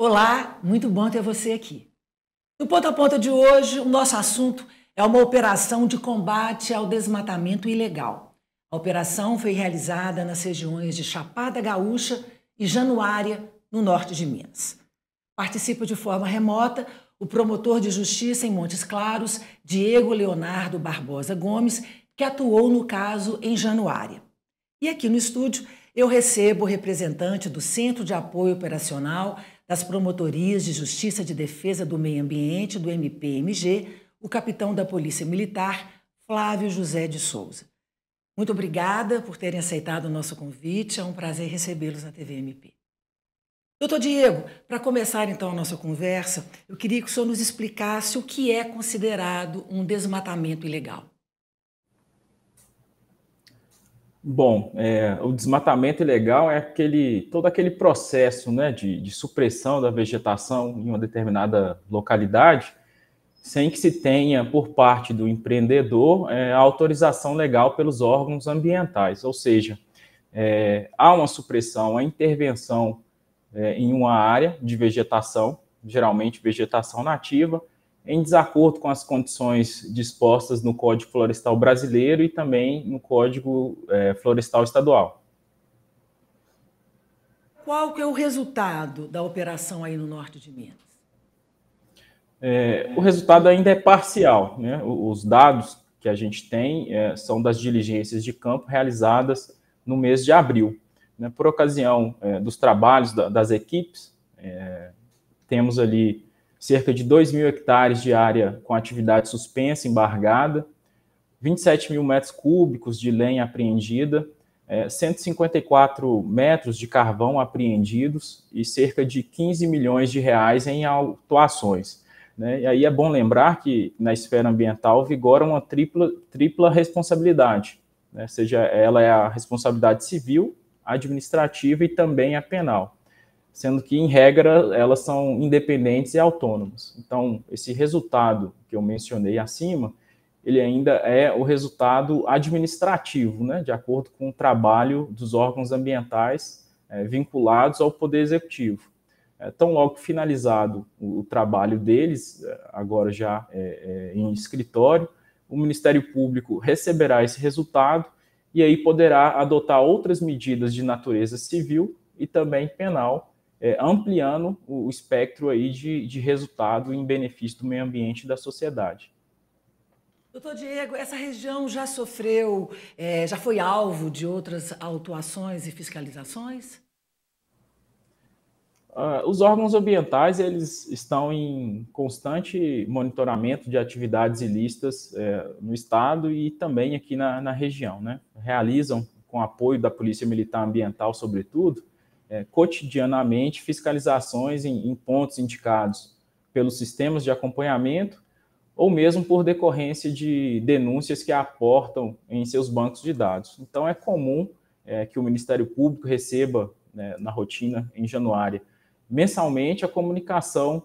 Olá, muito bom ter você aqui. No Ponta a Ponta de hoje, o nosso assunto é uma operação de combate ao desmatamento ilegal. A operação foi realizada nas regiões de Chapada Gaúcha e Januária, no norte de Minas. Participa de forma remota o promotor de justiça em Montes Claros, Diego Leonardo Barbosa Gomes, que atuou no caso em Januária. E aqui no estúdio eu recebo o representante do Centro de Apoio Operacional das Promotorias de Justiça de Defesa do Meio Ambiente, do MPMG, o capitão da Polícia Militar, Flávio José de Souza. Muito obrigada por terem aceitado o nosso convite, é um prazer recebê-los na TV MP. Doutor Diego, para começar então a nossa conversa, eu queria que o senhor nos explicasse o que é considerado um desmatamento ilegal. Bom, o desmatamento ilegal é todo aquele processo, né, de supressão da vegetação em uma determinada localidade, sem que se tenha, por parte do empreendedor, a autorização legal pelos órgãos ambientais. Ou seja, há uma supressão, a intervenção em uma área de vegetação, geralmente vegetação nativa, em desacordo com as condições dispostas no Código Florestal Brasileiro e também no Código Florestal Estadual. Qual que é o resultado da operação aí no norte de Minas? O resultado ainda é parcial, né? Os dados que a gente tem são das diligências de campo realizadas no mês de abril. Né? Por ocasião dos trabalhos das equipes, temos ali cerca de 2.000 hectares de área com atividade suspensa, embargada, 27 mil metros cúbicos de lenha apreendida, 154 metros de carvão apreendidos e cerca de 15 milhões de reais em autuações. Né? E aí é bom lembrar que na esfera ambiental vigora uma tripla responsabilidade, né? Seja ela é a responsabilidade civil, administrativa e também a penal, sendo que, em regra, elas são independentes e autônomas. Então, esse resultado que eu mencionei acima, ele ainda é o resultado administrativo, né, de acordo com o trabalho dos órgãos ambientais vinculados ao Poder Executivo. Tão logo finalizado o trabalho deles, agora já em escritório, o Ministério Público receberá esse resultado e aí poderá adotar outras medidas de natureza civil e também penal, ampliando o espectro aí de resultado em benefício do meio ambiente e da sociedade. Doutor Diego, essa região já sofreu, já foi alvo de outras autuações e fiscalizações? Os órgãos ambientais eles estão em constante monitoramento de atividades ilícitas no estado e também aqui na região, né? Realizam, com apoio da Polícia Militar Ambiental, sobretudo, cotidianamente fiscalizações em pontos indicados pelos sistemas de acompanhamento ou mesmo por decorrência de denúncias que aportam em seus bancos de dados. Então, é comum que o Ministério Público receba, né, na rotina em Januária, mensalmente, a comunicação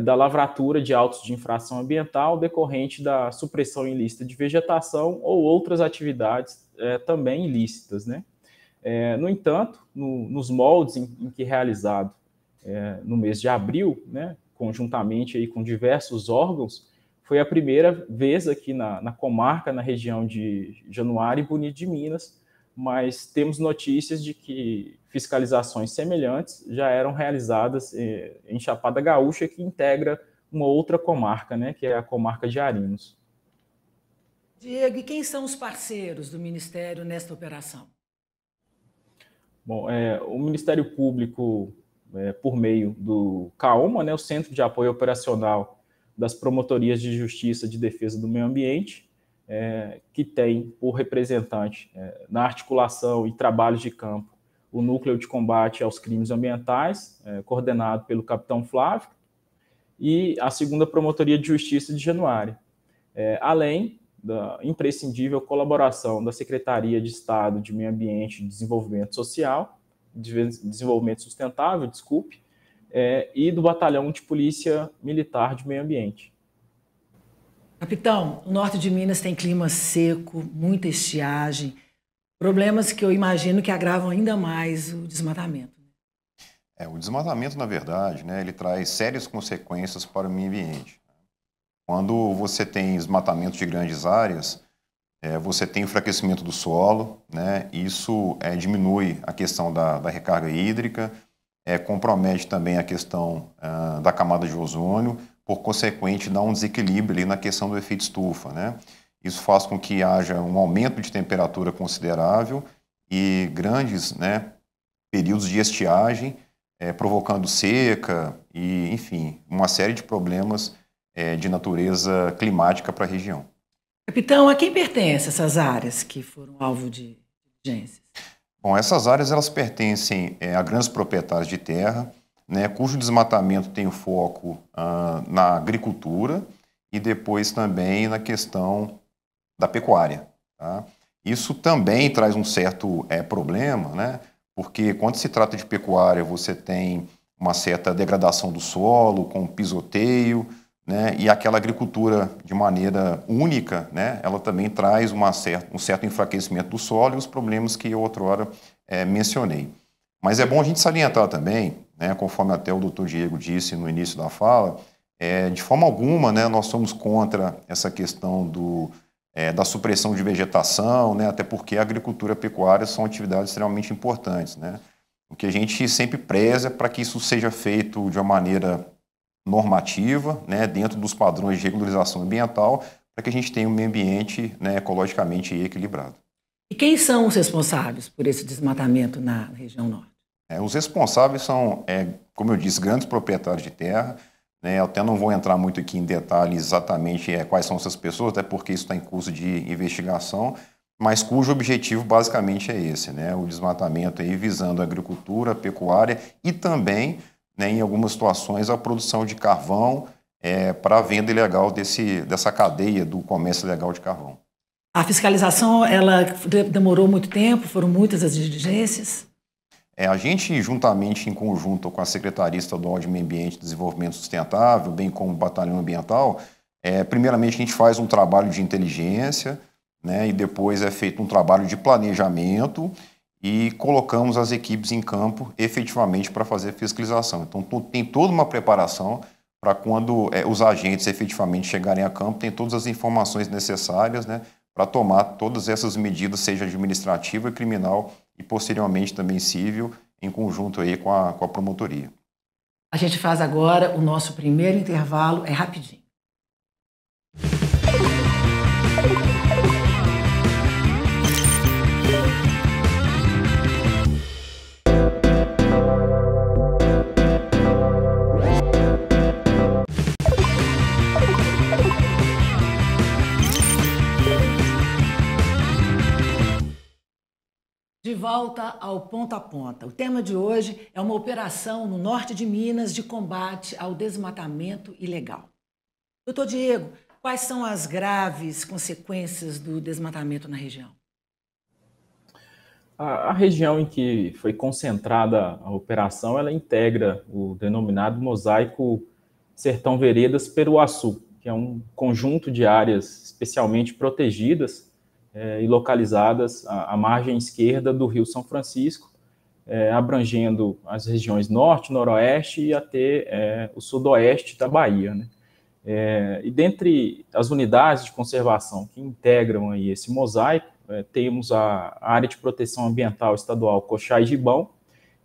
da lavratura de autos de infração ambiental decorrente da supressão ilícita de vegetação ou outras atividades também ilícitas, né? No entanto, nos moldes em que realizado no mês de abril, né, conjuntamente aí com diversos órgãos, foi a primeira vez aqui na comarca, na região de Januária e Bonito de Minas, mas temos notícias de que fiscalizações semelhantes já eram realizadas em Chapada Gaúcha, que integra uma outra comarca, né, que é a comarca de Arinos. Diego, e quem são os parceiros do Ministério nesta operação? Bom, o Ministério Público, por meio do CAOMA, né, o Centro de Apoio Operacional das Promotorias de Justiça de Defesa do Meio Ambiente, que tem por representante na articulação e trabalhos de campo o Núcleo de Combate aos Crimes Ambientais, coordenado pelo capitão Flávio, e a 2ª Promotoria de Justiça de Januária, além da imprescindível colaboração da Secretaria de Estado de Meio Ambiente e Desenvolvimento Social, Desenvolvimento Sustentável, e do Batalhão de Polícia Militar de Meio Ambiente. Capitão, o norte de Minas tem clima seco, muita estiagem, problemas que eu imagino que agravam ainda mais o desmatamento. O desmatamento, na verdade, né, ele traz sérias consequências para o meio ambiente. Quando você tem desmatamento de grandes áreas, você tem enfraquecimento do solo, né, isso diminui a questão da recarga hídrica, compromete também a questão da camada de ozônio, por consequente, dá um desequilíbrio ali na questão do efeito estufa, né? Isso faz com que haja um aumento de temperatura considerável e grandes, né, períodos de estiagem, provocando seca e, enfim, uma série de problemas de natureza climática para a região. Capitão, a quem pertencem essas áreas que foram alvo de diligências? Bom, essas áreas elas pertencem a grandes proprietários de terra, né, cujo desmatamento tem o foco na agricultura e depois também na questão da pecuária. Tá? Isso também traz um certo problema, né, porque quando se trata de pecuária você tem uma certa degradação do solo, com pisoteio, né, e aquela agricultura de maneira única, né, ela também traz um certo enfraquecimento do solo e os problemas que eu outrora mencionei. Mas é bom a gente salientar também, né, conforme até o doutor Diego disse no início da fala, de forma alguma, né, nós somos contra essa questão da supressão de vegetação, né, até porque a agricultura e a pecuária são atividades extremamente importantes. Né? O que a gente sempre preza é para que isso seja feito de uma maneira normativa, né, dentro dos padrões de regularização ambiental, para que a gente tenha um meio ambiente, né, ecologicamente equilibrado. E quem são os responsáveis por esse desmatamento na região norte? Os responsáveis são, como eu disse, grandes proprietários de terra, né, eu até não vou entrar muito aqui em detalhes exatamente quais são essas pessoas, até porque isso está em curso de investigação, mas cujo objetivo basicamente é esse, né, o desmatamento aí visando a agricultura, a pecuária e também, né, em algumas situações, a produção de carvão para a venda ilegal dessa cadeia do comércio ilegal de carvão. A fiscalização, ela demorou muito tempo, foram muitas as diligências? A gente, juntamente em conjunto com a Secretaria Estadual de Meio Ambiente e Desenvolvimento Sustentável, bem como o Batalhão Ambiental, primeiramente a gente faz um trabalho de inteligência, né, e depois é feito um trabalho de planejamento e colocamos as equipes em campo efetivamente para fazer a fiscalização. Então tem toda uma preparação para quando os agentes efetivamente chegarem a campo, tem todas as informações necessárias, né, para tomar todas essas medidas, seja administrativa, criminal e posteriormente também civil, em conjunto aí com a promotoria. A gente faz agora o nosso primeiro intervalo, é rapidinho. De volta ao Ponta a Ponta. O tema de hoje é uma operação no norte de Minas de combate ao desmatamento ilegal. Doutor Diego, quais são as graves consequências do desmatamento na região? A região em que foi concentrada a operação, ela integra o denominado Mosaico Sertão Veredas Peruaçu, que é um conjunto de áreas especialmente protegidas e localizadas à margem esquerda do Rio São Francisco, abrangendo as regiões norte, noroeste e até o sudoeste da Bahia. Né? E dentre as unidades de conservação que integram aí esse mosaico, temos a área de proteção ambiental estadual Coxá e Gibão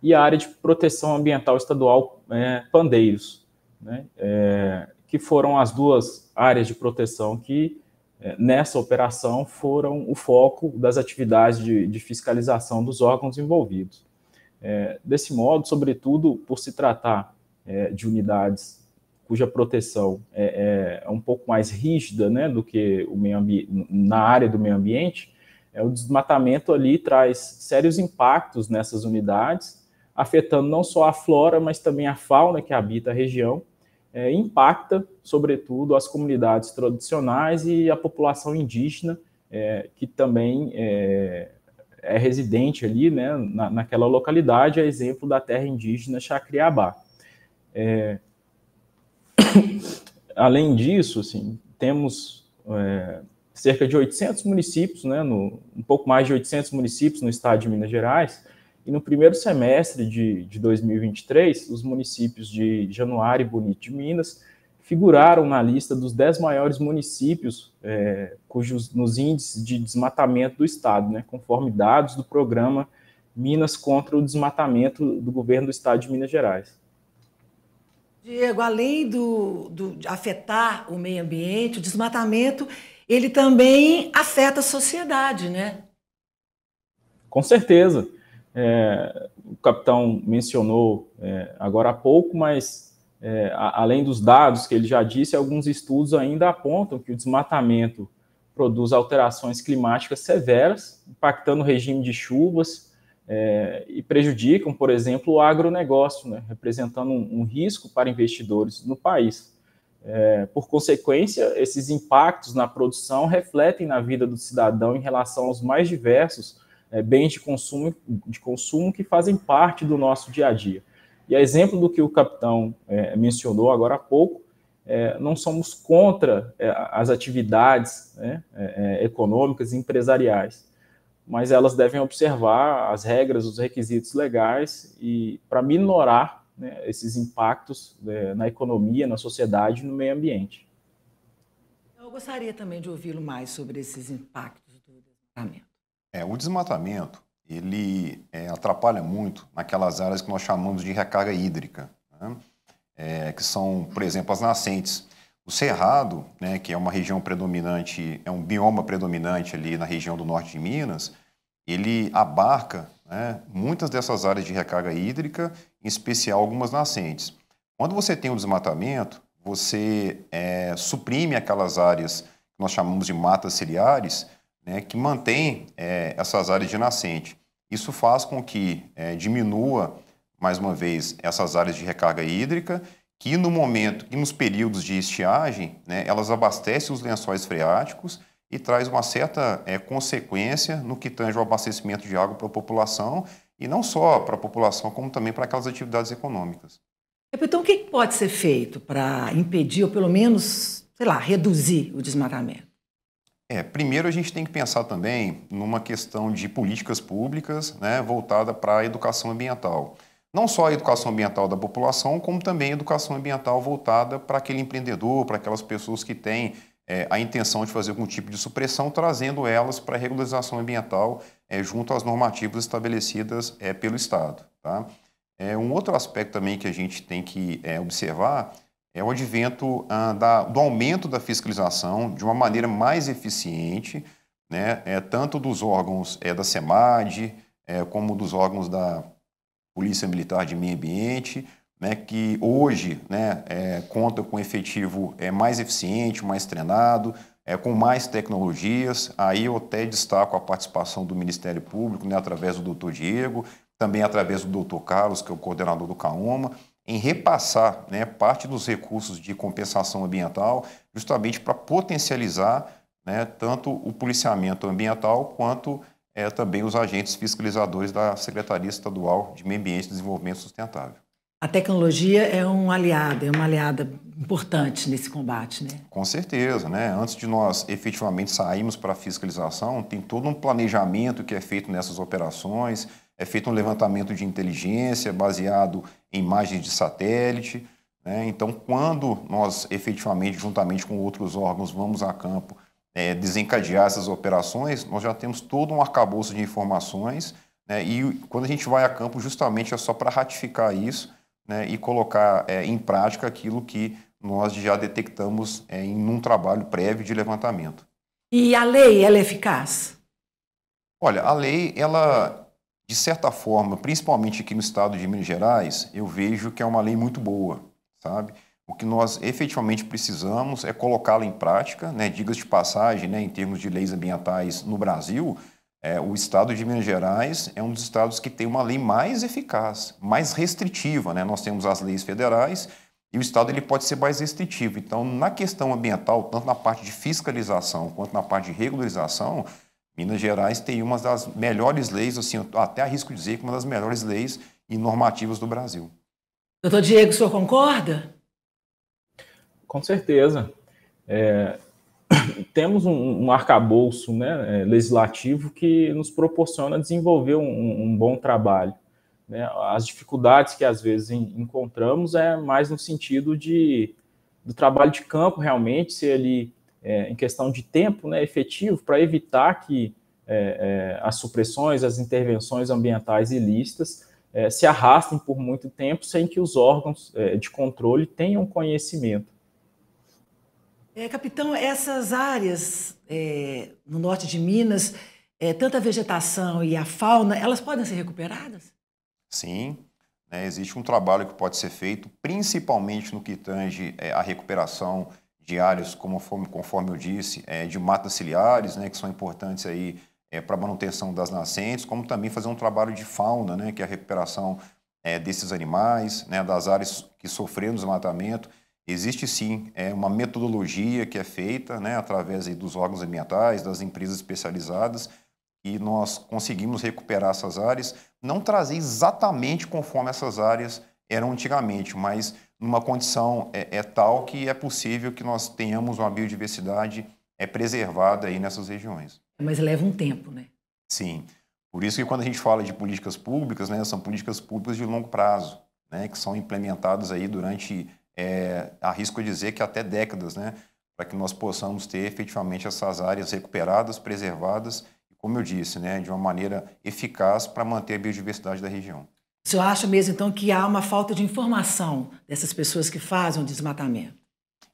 e a área de proteção ambiental estadual Pandeiros, né? Que foram as duas áreas de proteção que nessa operação foram o foco das atividades de fiscalização dos órgãos envolvidos. Desse modo, sobretudo por se tratar de unidades cuja proteção é um pouco mais rígida, né, do que na área do meio ambiente, o desmatamento ali traz sérios impactos nessas unidades, afetando não só a flora, mas também a fauna que habita a região, impacta, sobretudo, as comunidades tradicionais e a população indígena, que também é residente ali, né, naquela localidade, a exemplo da terra indígena Chacriabá. Além disso, assim, temos cerca de 800 municípios, né, um pouco mais de 800 municípios no estado de Minas Gerais, E no primeiro semestre de 2023, os municípios de Januário e Bonito de Minas figuraram na lista dos 10 maiores municípios nos índices de desmatamento do estado, né, conforme dados do programa Minas contra o Desmatamento do governo do estado de Minas Gerais. Diego, além de afetar o meio ambiente, o desmatamento, ele também afeta a sociedade, né? Com certeza. O capitão mencionou agora há pouco, mas além dos dados que ele já disse, alguns estudos ainda apontam que o desmatamento produz alterações climáticas severas, impactando o regime de chuvas e prejudicam, por exemplo, o agronegócio, né, representando um risco para investidores no país. Por consequência, esses impactos na produção refletem na vida do cidadão em relação aos mais diversos bens de consumo que fazem parte do nosso dia a dia. E a exemplo do que o capitão mencionou agora há pouco, não somos contra as atividades econômicas e empresariais, mas elas devem observar as regras, os requisitos legais e para minorar, né, esses impactos na economia, na sociedade e no meio ambiente. Eu gostaria também de ouvi-lo mais sobre esses impactos do desmatamento. O desmatamento, ele atrapalha muito naquelas áreas que nós chamamos de recarga hídrica, né? Que são, por exemplo, as nascentes. O Cerrado, né, que é uma região predominante, é um bioma predominante ali na região do norte de Minas, ele abarca, né, muitas dessas áreas de recarga hídrica, em especial algumas nascentes. Quando você tem o desmatamento, você suprime aquelas áreas que nós chamamos de matas ciliares, né, que mantém essas áreas de nascente. Isso faz com que diminua, mais uma vez, essas áreas de recarga hídrica, que no momento e nos períodos de estiagem, né, elas abastecem os lençóis freáticos e traz uma certa consequência no que tange ao abastecimento de água para a população, e não só para a população, como também para aquelas atividades econômicas. Então, o que pode ser feito para impedir, ou pelo menos, sei lá, reduzir o desmatamento? Primeiro a gente tem que pensar também numa questão de políticas públicas, né, voltada para a educação ambiental. Não só a educação ambiental da população, como também a educação ambiental voltada para aquele empreendedor, para aquelas pessoas que têm a intenção de fazer algum tipo de supressão, trazendo elas para a regularização ambiental junto às normativas estabelecidas pelo Estado. Tá? Um outro aspecto também que a gente tem que observar é o advento do aumento da fiscalização de uma maneira mais eficiente, né, tanto dos órgãos da SEMAD, como dos órgãos da Polícia Militar de Meio Ambiente, né, que hoje, né, conta com efetivo mais eficiente, mais treinado, com mais tecnologias. Aí eu até destaco a participação do Ministério Público, né, através do Dr. Diego, também através do Dr. Carlos, que é o coordenador do CAOMA, em repassar, né, parte dos recursos de compensação ambiental, justamente para potencializar, né, tanto o policiamento ambiental quanto também os agentes fiscalizadores da Secretaria Estadual de Meio Ambiente e Desenvolvimento Sustentável. A tecnologia é uma aliada importante nesse combate, né? Com certeza, né? Antes de nós efetivamente sairmos para a fiscalização, tem todo um planejamento que é feito nessas operações, é feito um levantamento de inteligência baseado em imagens de satélite, né? Então, quando nós efetivamente, juntamente com outros órgãos, vamos a campo desencadear essas operações, nós já temos todo um arcabouço de informações, né? E quando a gente vai a campo, justamente é só para ratificar isso, né, e colocar em prática aquilo que nós já detectamos em um trabalho prévio de levantamento. E a lei, ela é eficaz? Olha, a lei, ela, de certa forma, principalmente aqui no estado de Minas Gerais, eu vejo que é uma lei muito boa, sabe? O que nós efetivamente precisamos é colocá-la em prática, né? Diga-se de passagem, né, em termos de leis ambientais no Brasil, o estado de Minas Gerais é um dos estados que tem uma lei mais eficaz, mais restritiva, né? Nós temos as leis federais e o estado ele pode ser mais restritivo. Então, na questão ambiental, tanto na parte de fiscalização quanto na parte de regularização, Minas Gerais tem uma das melhores leis, assim, eu até arrisco dizer que uma das melhores leis e normativas do Brasil. Doutor Diego, o senhor concorda? Com certeza. temos um arcabouço, né, legislativo que nos proporciona desenvolver um bom trabalho, né? As dificuldades que às vezes encontramos é mais no sentido do trabalho de campo realmente ser ali em questão de tempo, né, efetivo, para evitar que as supressões, as intervenções ambientais ilícitas se arrastem por muito tempo sem que os órgãos de controle tenham conhecimento. Capitão, essas áreas no norte de Minas, tanto a vegetação e a fauna, elas podem ser recuperadas? Sim, né, existe um trabalho que pode ser feito, principalmente no que tange a recuperação de áreas, conforme eu disse, de matas ciliares, né, que são importantes aí para a manutenção das nascentes, como também fazer um trabalho de fauna, né, que é a recuperação desses animais, né, das áreas que sofreram desmatamento. Existe sim uma metodologia que é feita, né, através aí dos órgãos ambientais, das empresas especializadas, e nós conseguimos recuperar essas áreas, não trazer exatamente conforme essas áreas eram antigamente, mas numa condição tal que é possível que nós tenhamos uma biodiversidade preservada aí nessas regiões. Mas leva um tempo, né? Sim. Por isso que quando a gente fala de políticas públicas, né, são políticas públicas de longo prazo, né, que são implementadas aí durante, arrisco dizer que até décadas, né, para que nós possamos ter efetivamente essas áreas recuperadas, preservadas, e como eu disse, né, de uma maneira eficaz para manter a biodiversidade da região. O senhor acha mesmo, então, que há uma falta de informação dessas pessoas que fazem o desmatamento?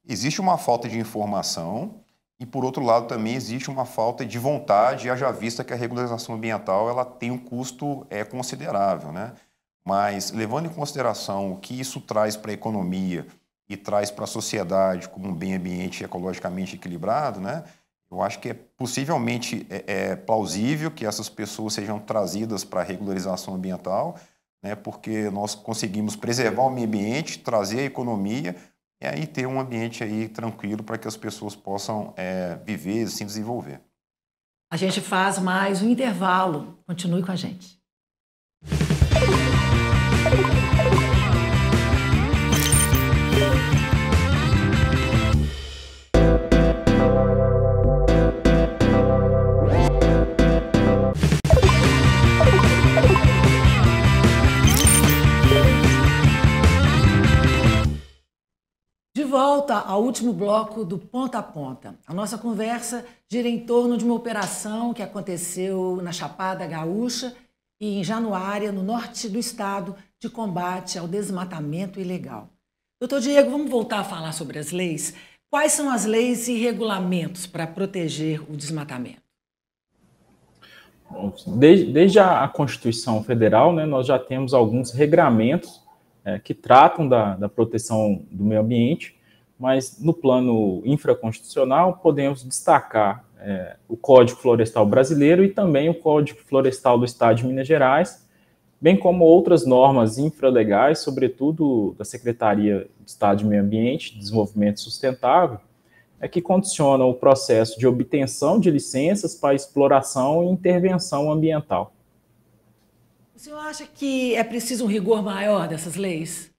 Existe uma falta de informação e, por outro lado, também existe uma falta de vontade, haja vista que a regularização ambiental ela tem um custo considerável, né? Mas, levando em consideração o que isso traz para a economia e traz para a sociedade como um bem ambiente ecologicamente equilibrado, né? Eu acho que possivelmente plausível que essas pessoas sejam trazidas para a regularização ambiental, né, porque nós conseguimos preservar o meio ambiente, trazer a economia e aí ter um ambiente aí tranquilo para que as pessoas possam viver e se desenvolver. A gente faz mais um intervalo. Continue com a gente. De volta ao último bloco do Ponta a Ponta. A nossa conversa gira em torno de uma operação que aconteceu na Chapada Gaúcha e em Januária, no norte do estado, de combate ao desmatamento ilegal. Doutor Diego, vamos voltar a falar sobre as leis? Quais são as leis e regulamentos para proteger o desmatamento? Desde a Constituição Federal, né, nós já temos alguns regramentos que tratam da proteção do meio ambiente, mas no plano infraconstitucional podemos destacar o Código Florestal Brasileiro e também o Código Florestal do Estado de Minas Gerais, bem como outras normas infralegais, sobretudo da Secretaria de Estado de Meio Ambiente e Desenvolvimento Sustentável, que condicionam o processo de obtenção de licenças para exploração e intervenção ambiental. O senhor acha que é preciso um rigor maior dessas leis?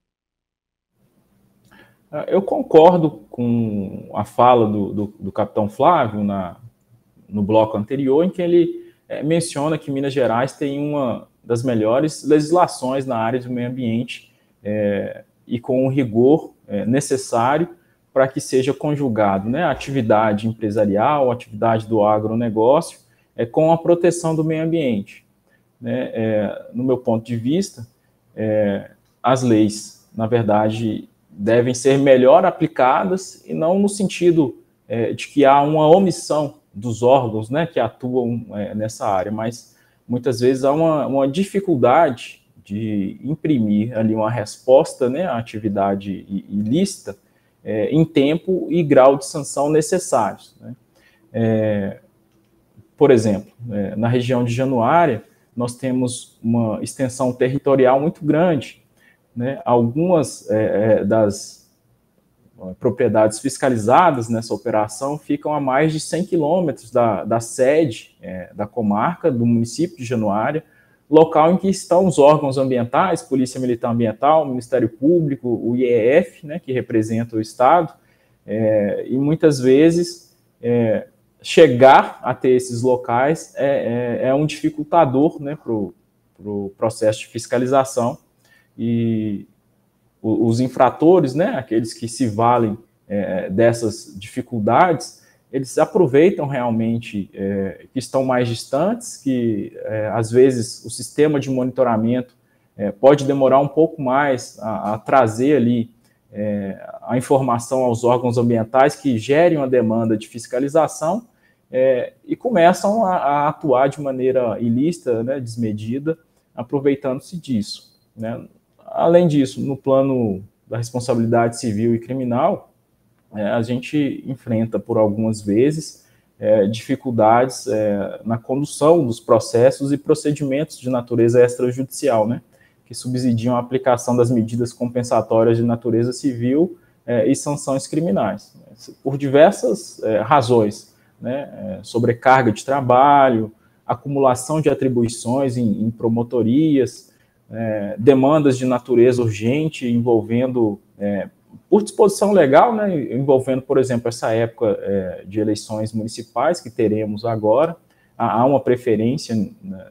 Eu concordo com a fala do capitão Flávio no bloco anterior, em que ele menciona que Minas Gerais tem uma das melhores legislações na área do meio ambiente e com o rigor necessário para que seja conjugado, né, a atividade empresarial, a atividade do agronegócio com a proteção do meio ambiente. No meu ponto de vista, as leis, na verdade, devem ser melhor aplicadas e não no sentido de que há uma omissão dos órgãos, né, que atuam nessa área, mas muitas vezes há uma dificuldade de imprimir ali uma resposta, né, à atividade ilícita em tempo e grau de sanção necessários, né? Por exemplo, na região de Januária, nós temos uma extensão territorial muito grande, né? Algumas das propriedades fiscalizadas nessa operação ficam a mais de 100 quilômetros da sede da comarca, do município de Januária, local em que estão os órgãos ambientais, Polícia Militar Ambiental, Ministério Público, o IEF, né, que representa o Estado, e muitas vezes chegar até esses locais é um dificultador, né, para o processo de fiscalização, e os infratores, né, aqueles que se valem dessas dificuldades, eles aproveitam realmente que estão mais distantes, que às vezes o sistema de monitoramento pode demorar um pouco mais a trazer ali a informação aos órgãos ambientais que gerem uma demanda de fiscalização, e começam a atuar de maneira ilícita, né, desmedida, aproveitando-se disso, né. Além disso, no plano da responsabilidade civil e criminal, a gente enfrenta por algumas vezes dificuldades na condução dos processos e procedimentos de natureza extrajudicial, né, que subsidiam a aplicação das medidas compensatórias de natureza civil e sanções criminais, por diversas razões, né, sobrecarga de trabalho, acumulação de atribuições em promotorias, demandas de natureza urgente envolvendo, por disposição legal, né, envolvendo, por exemplo, essa época de eleições municipais que teremos agora, há uma preferência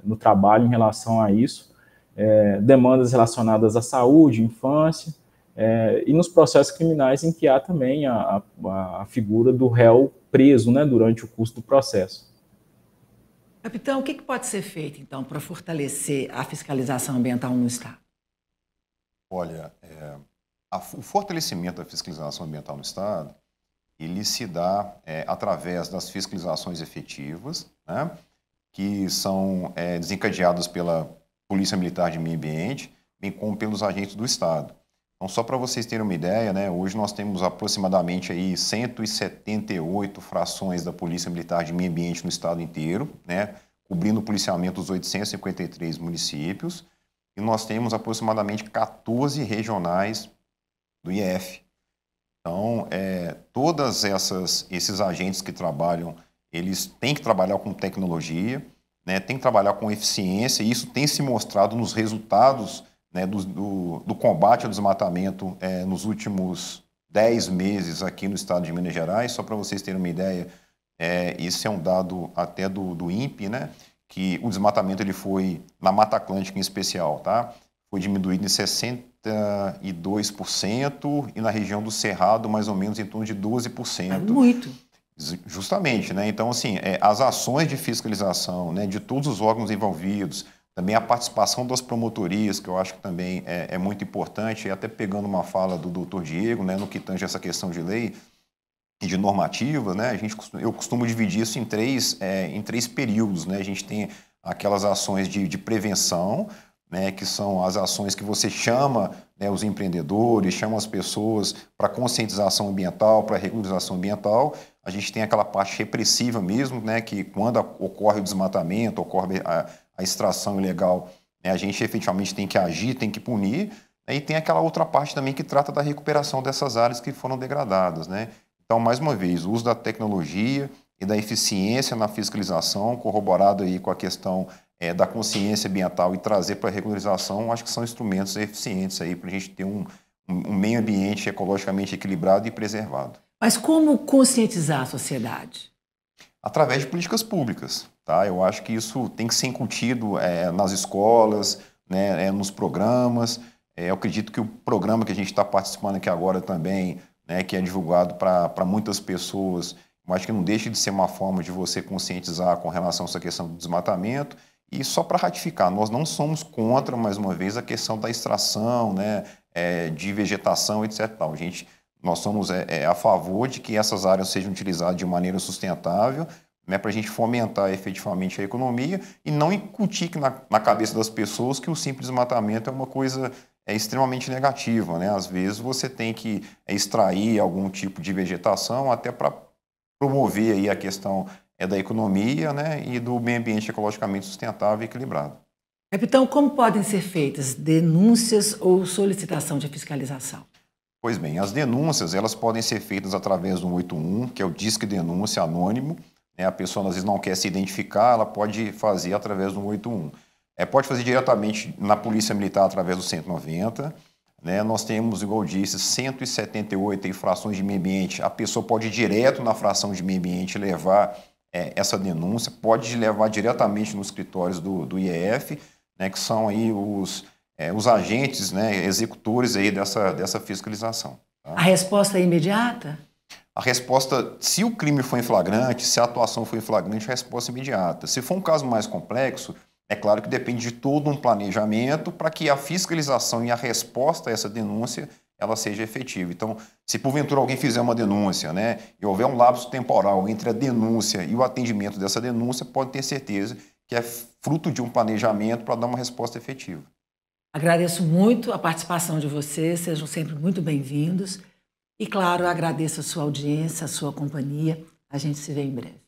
no trabalho em relação a isso, demandas relacionadas à saúde, infância, e nos processos criminais em que há também a figura do réu preso, né, durante o curso do processo. Capitão, o que pode ser feito, então, para fortalecer a fiscalização ambiental no Estado? Olha, o fortalecimento da fiscalização ambiental no Estado, ele se dá através das fiscalizações efetivas, né, que são desencadeadas pela Polícia Militar de Meio Ambiente, bem como pelos agentes do Estado. Então, só para vocês terem uma ideia, né, hoje nós temos aproximadamente aí 178 frações da Polícia Militar de Meio Ambiente no Estado inteiro, né, cobrindo o policiamento dos 853 municípios, e nós temos aproximadamente 14 regionais do IF. Então, todas esses agentes que trabalham, eles têm que trabalhar com tecnologia, né, têm que trabalhar com eficiência, e isso tem se mostrado nos resultados, né, do combate ao desmatamento nos últimos 10 meses aqui no estado de Minas Gerais. Só para vocês terem uma ideia, isso é um dado até do INPE, né, que o desmatamento ele foi, na Mata Atlântica em especial, tá, foi diminuído em 62% e na região do Cerrado mais ou menos em torno de 12%. Muito. Justamente, né? Então, assim, as ações de fiscalização, né, de todos os órgãos envolvidos, também a participação das promotorias, que eu acho que também é muito importante, e até pegando uma fala do doutor Diego, né, no que tange essa questão de lei e de normativa, né, eu costumo dividir isso em três períodos, né? A gente tem aquelas ações de prevenção, né, que são as ações que você chama, né, os empreendedores, chama as pessoas para conscientização ambiental, para regularização ambiental. A gente tem aquela parte repressiva mesmo, né, que quando ocorre o desmatamento, ocorre a extração ilegal, né, a gente efetivamente tem que agir, tem que punir, né, e tem aquela outra parte também que trata da recuperação dessas áreas que foram degradadas, né. Então, mais uma vez, o uso da tecnologia e da eficiência na fiscalização, corroborado aí com a questão da consciência ambiental e trazer para a regularização, acho que são instrumentos eficientes aí para a gente ter um meio ambiente ecologicamente equilibrado e preservado. Mas como conscientizar a sociedade? Através de políticas públicas, tá? Eu acho que isso tem que ser incutido nas escolas, né, nos programas. Eu acredito que o programa que a gente está participando aqui agora também, né, que é divulgado para muitas pessoas, eu acho que não deixa de ser uma forma de você conscientizar com relação a essa questão do desmatamento. E só para ratificar, nós não somos contra, mais uma vez, a questão da extração, né, de vegetação, etc. Nós somos a favor de que essas áreas sejam utilizadas de maneira sustentável, né, para a gente fomentar efetivamente a economia e não incutir na cabeça das pessoas que o simples desmatamento é uma coisa extremamente negativa, né? Às vezes você tem que extrair algum tipo de vegetação até para promover aí a questão da economia, né, e do meio ambiente ecologicamente sustentável e equilibrado. Capitão, como podem ser feitas denúncias ou solicitação de fiscalização? Pois bem, as denúncias elas podem ser feitas através do 181, que é o Disque Denúncia Anônimo, né? A pessoa às vezes não quer se identificar, ela pode fazer através do 181. Pode fazer diretamente na Polícia Militar através do 190, né? Nós temos, igual eu disse, 178 infrações de meio ambiente. A pessoa pode ir direto na fração de meio ambiente levar essa denúncia, pode levar diretamente nos escritórios do IEF, né, que são aí os agentes, né, executores aí dessa fiscalização. Tá? A resposta é imediata? A resposta, se o crime foi em flagrante, se a atuação foi em flagrante, a resposta é imediata. Se for um caso mais complexo, é claro que depende de todo um planejamento para que a fiscalização e a resposta a essa denúncia ela seja efetiva. Então, se porventura alguém fizer uma denúncia, né, e houver um lapso temporal entre a denúncia e o atendimento dessa denúncia, pode ter certeza que é fruto de um planejamento para dar uma resposta efetiva. Agradeço muito a participação de vocês, sejam sempre muito bem-vindos. E, claro, agradeço a sua audiência, a sua companhia. A gente se vê em breve.